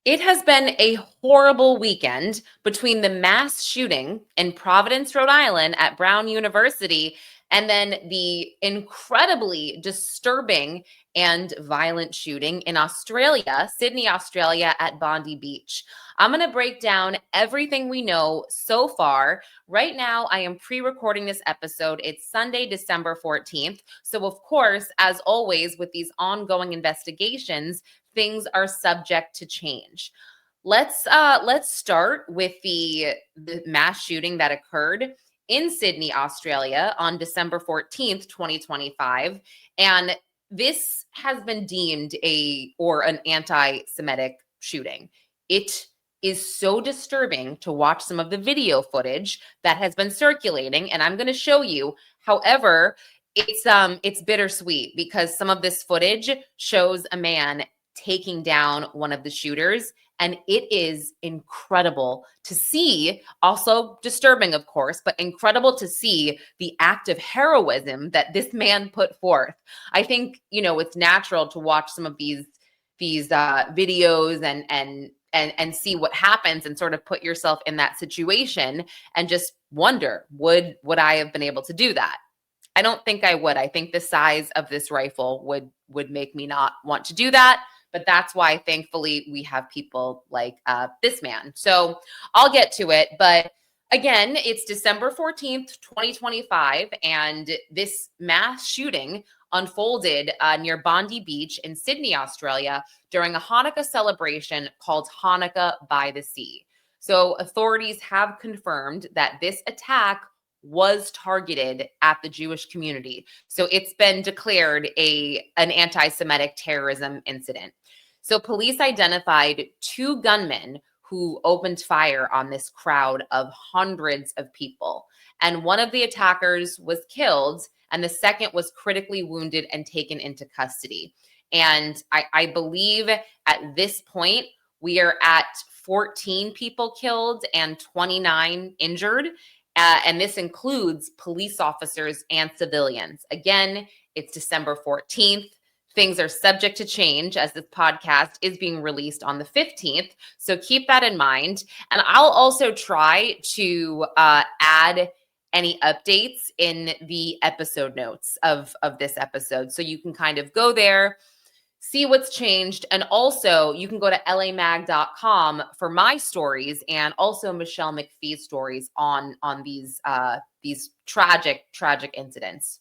It has been a horrible weekend between the mass shooting in Providence, Rhode Island at Brown University, and then the incredibly disturbing and violent shooting in Australia, Sydney, Australia, at Bondi Beach. I'm going to break down everything we know so far. Right now, I am pre-recording this episode. It's Sunday, December 14th. So, of course, as always, with these ongoing investigations, things are subject to change. Let's start with the mass shooting that occurred in Sydney, Australia on December 14th, 2025. And this has been deemed an anti-Semitic shooting. It is so disturbing to watch some of the video footage that has been circulating, and I'm going to show you. However, it's bittersweet because some of this footage shows a man taking down one of the shooters, and it is incredible to see, also disturbing, of course, but incredible to see the act of heroism that this man put forth. I think, it's natural to watch some of these videos and see what happens and sort of put yourself in that situation and just wonder, would I have been able to do that? I don't think I would. I think the size of this rifle would make me not want to do that. But that's why, thankfully, we have people like this man. So I'll get to it. But again, it's December 14th, 2025, and this mass shooting unfolded near Bondi Beach in Sydney, Australia, during a Hanukkah celebration called Hanukkah by the Sea. So authorities have confirmed that this attack was targeted at the Jewish community. So it's been declared an anti-Semitic terrorism incident. So police identified 2 gunmen who opened fire on this crowd of hundreds of people. And one of the attackers was killed, and the second was critically wounded and taken into custody. And I believe at this point, we are at 14 people killed and 29 injured. And this includes police officers and civilians. Again, it's December 14th. Things are subject to change as this podcast is being released on the 15th. So keep that in mind. And I'll also try to add any updates in the episode notes of this episode. So you can kind of go there, see what's changed. And also you can go to lamag.com for my stories and also Michelle McPhee's stories on these tragic incidents.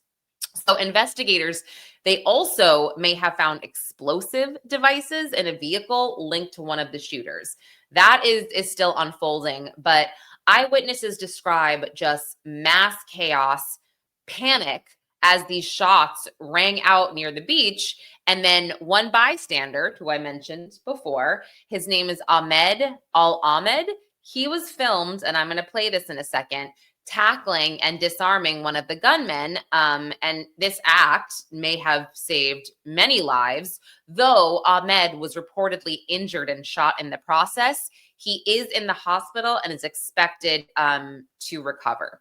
So investigators, they also may have found explosive devices in a vehicle linked to one of the shooters. That is still unfolding, but eyewitnesses describe just mass chaos, panic as these shots rang out near the beach. And then one bystander, who I mentioned before, his name is Ahmed Al-Ahmed. He was filmed, and I'm going to play this in a second, tackling and disarming one of the gunmen. And this act may have saved many lives, though Ahmed was reportedly injured and shot in the process. He is in the hospital and is expected to recover.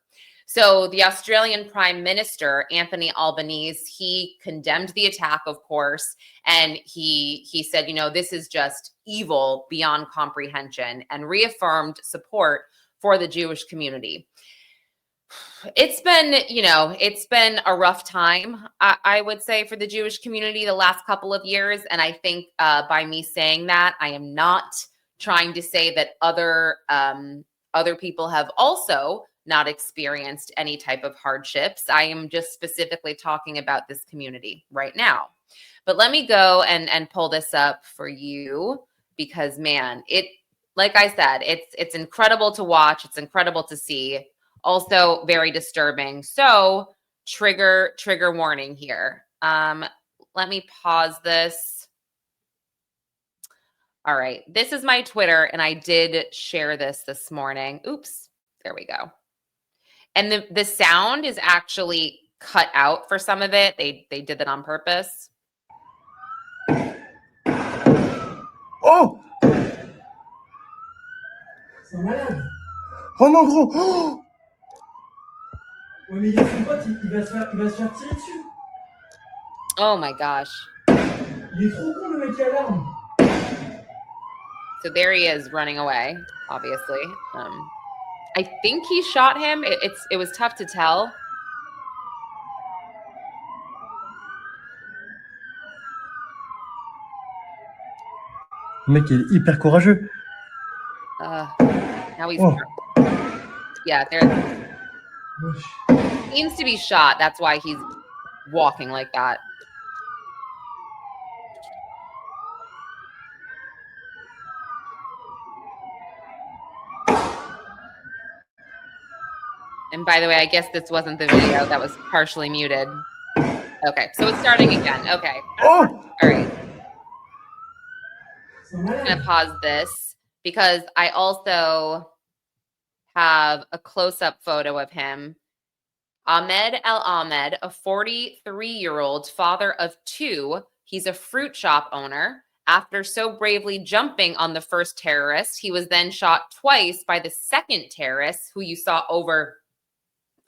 So the Australian Prime Minister, Anthony Albanese, he condemned the attack, of course, and he said, this is just evil beyond comprehension, and reaffirmed support for the Jewish community. It's been a rough time, I would say, for the Jewish community the last couple of years. And I think by me saying that, I am not trying to say that other people have also not experienced any type of hardships. I am just specifically talking about this community right now. But let me go and pull this up for you because, man, like I said, it's incredible to watch. It's incredible to see. Also very disturbing. So trigger warning here. Let me pause this. All right. This is my Twitter, and I did share this morning. Oops. There we go. And the sound is actually cut out for some of it. They did that on purpose. Oh! C'est un malade. Oh non, gros! Oh! Ouais, mais il y a son pote, il va se faire tirer dessus. Oh my gosh. Il est trop con, le mec, qui a l'arme. So there he is running away, obviously. I think he shot him. It was tough to tell. Le mec est hyper courageux. Now he's Oh. yeah, there seems to be shot. That's why he's walking like that. And by the way, I guess this wasn't the video that was partially muted. Okay, so it's starting again. Okay. Oh! All right. I'm going to pause this because I also have a close-up photo of him. Ahmed El-Ahmed, a 43-year-old father of 2. He's a fruit shop owner. After so bravely jumping on the first terrorist, he was then shot twice by the second terrorist, who you saw over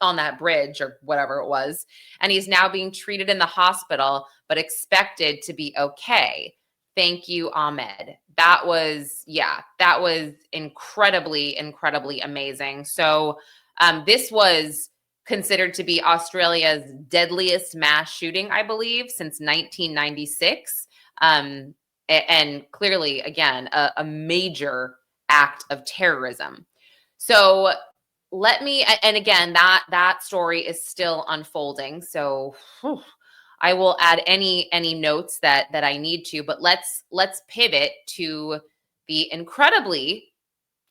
on that bridge or whatever it was. And he's now being treated in the hospital, but expected to be okay. Thank you, Ahmed. That was incredibly, incredibly amazing. So this was considered to be Australia's deadliest mass shooting, I believe, since 1996. And clearly, again, a major act of terrorism. So let me, and again, that story is still unfolding. So I will add any notes that I need to, but let's pivot to the incredibly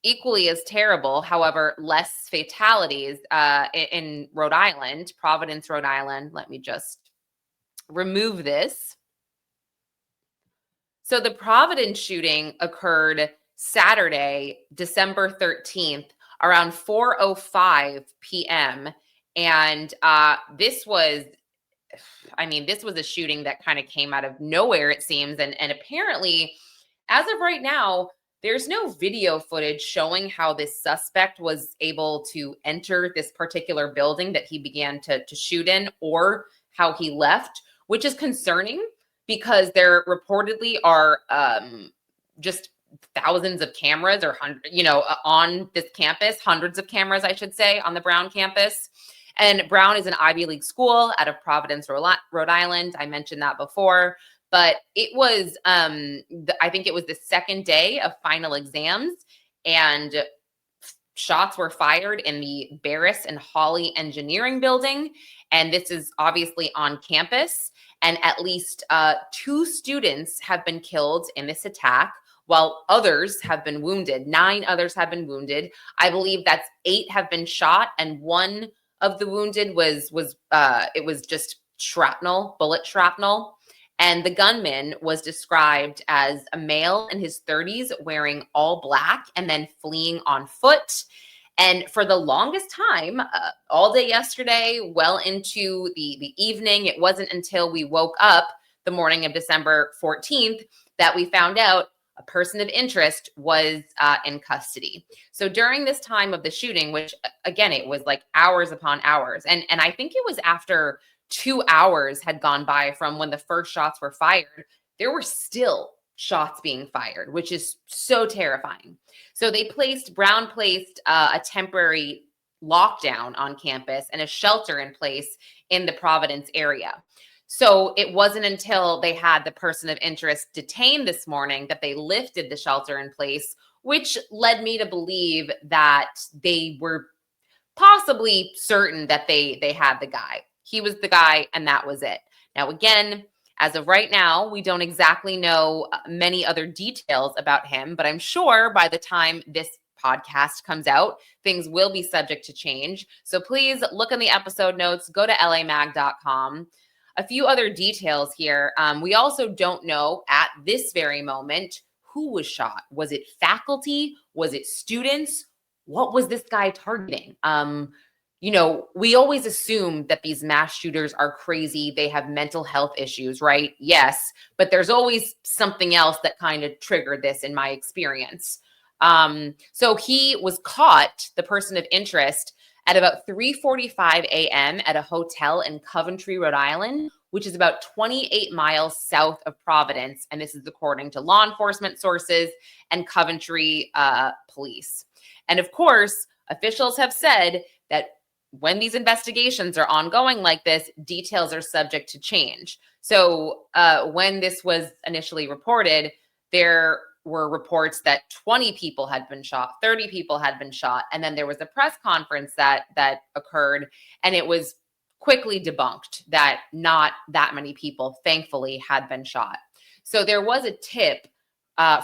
equally as terrible, however, less fatalities in Rhode Island, Providence, Rhode Island. Let me just remove this. So the Providence shooting occurred Saturday, December 13th, around 4:05 p.m. And this was a shooting that kind of came out of nowhere, it seems. And apparently, as of right now, there's no video footage showing how this suspect was able to enter this particular building that he began to shoot in, or how he left, which is concerning because there reportedly are just thousands of cameras or on this campus, hundreds of cameras, I should say, on the Brown campus. And Brown is an Ivy League school out of Providence, Rhode Island. I mentioned that before. But it was, I think it was the second day of final exams, and shots were fired in the Barris and Hawley Engineering Building. And this is obviously on campus. And at least 2 students have been killed in this attack, while others have been wounded. 9 others have been wounded. I believe that's 8 have been shot, and one of the wounded was just shrapnel, bullet shrapnel. And the gunman was described as a male in his 30s wearing all black and then fleeing on foot. And for the longest time, all day yesterday, well into the evening, it wasn't until we woke up the morning of December 14th that we found out a person of interest was in custody. So during this time of the shooting, which again, it was like hours upon hours. And I think it was after 2 hours had gone by from when the first shots were fired, there were still shots being fired, which is so terrifying. So Brown placed a temporary lockdown on campus and a shelter in place in the Providence area. So it wasn't until they had the person of interest detained this morning that they lifted the shelter in place, which led me to believe that they were possibly certain that they had the guy. He was the guy, and that was it. Now, again, as of right now, we don't exactly know many other details about him, but I'm sure by the time this podcast comes out, things will be subject to change. So please look in the episode notes, go to lamag.com. A few other details here. We also don't know at this very moment who was shot. Was it faculty? Was it students? What was this guy targeting? We always assume that these mass shooters are crazy. They have mental health issues, right? Yes, but there's always something else that kind of triggered this in my experience. So he was caught, the person of interest, at about 3:45 a.m. at a hotel in Coventry, Rhode Island, which is about 28 miles south of Providence. And this is according to law enforcement sources and Coventry police. And of course, officials have said that when these investigations are ongoing like this, details are subject to change. So when this was initially reported, there were reports that 20 people had been shot, 30 people had been shot. And then there was a press conference that occurred, and it was quickly debunked that not that many people, thankfully, had been shot. So there was a tip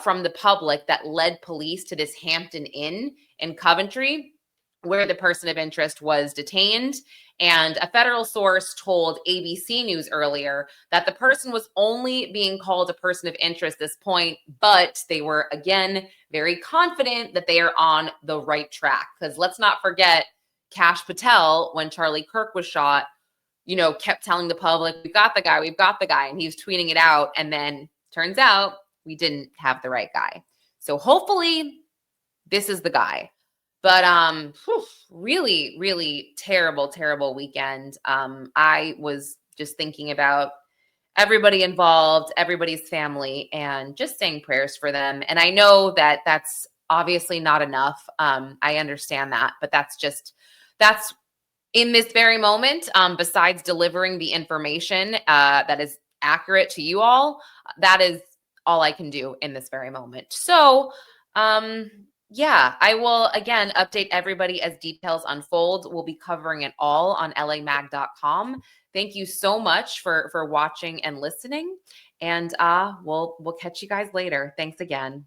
from the public that led police to this Hampton Inn in Coventry, where the person of interest was detained. And a federal source told ABC News earlier that the person was only being called a person of interest at this point, but they were, again, very confident that they are on the right track. Because let's not forget, Kash Patel, when Charlie Kirk was shot, kept telling the public, we've got the guy, and he was tweeting it out. And then turns out we didn't have the right guy. So hopefully this is the guy. But really, really terrible weekend. I was just thinking about everybody involved, everybody's family, and just saying prayers for them. And I know that that's obviously not enough. I understand that, but that's in this very moment, besides delivering the information that is accurate to you all, that is all I can do in this very moment. So, yeah, I will, again, update everybody as details unfold. We'll be covering it all on lamag.com. Thank you so much for watching and listening. And we'll catch you guys later. Thanks again.